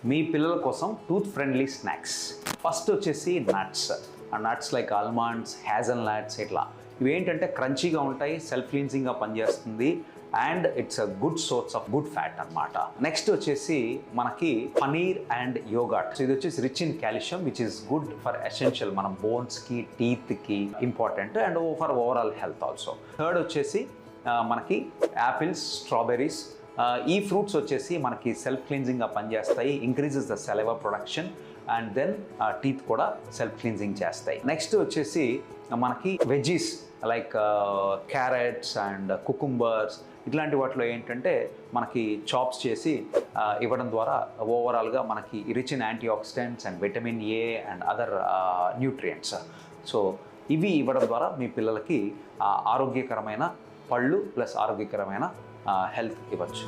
మీ పిల్లల కోసం tooth friendly snacks. First వచ్చేసి నట్స్ లైక్ ఆల్మండ్స్, హ్యాజల్నట్స్ ఇట్లా. ఇవి ఏంటంటే క్రంచీగా ఉంటాయి, సెల్ఫ్ క్లీన్సింగ్గా పనిచేస్తుంది and it's a good source of good fat అనమాట. నెక్స్ట్ వచ్చేసి మనకి పనీర్ అండ్ యోగర్ట్. ఇది వచ్చేసి rich in calcium which is good for essential మన బోన్స్కి, టీత్కి important and for overall health also. Third వచ్చేసి మనకి యాపిల్స్, స్ట్రాబెర్రీస్. ఈ ఫ్రూట్స్ వచ్చేసి మనకి సెల్ఫ్ క్లీన్జింగ్గా పనిచేస్తాయి, increases the saliva production and then teeth కూడా సెల్ఫ్ క్లీన్జింగ్ చేస్తాయి. నెక్స్ట్ వచ్చేసి మనకి veggies like carrots and cucumbers ఇట్లాంటి వాటిలో ఏంటంటే మనకి చాప్స్ చేసి ఇవ్వడం ద్వారా ఓవరాల్గా మనకి rich in antioxidants and vitamin A and other nutrients. So ఇవి ఇవ్వడం ద్వారా మీ పిల్లలకి ఆరోగ్యకరమైన పళ్ళు ప్లస్ ఆరోగ్యకరమైన హెల్త్ ఇవ్వచ్చు.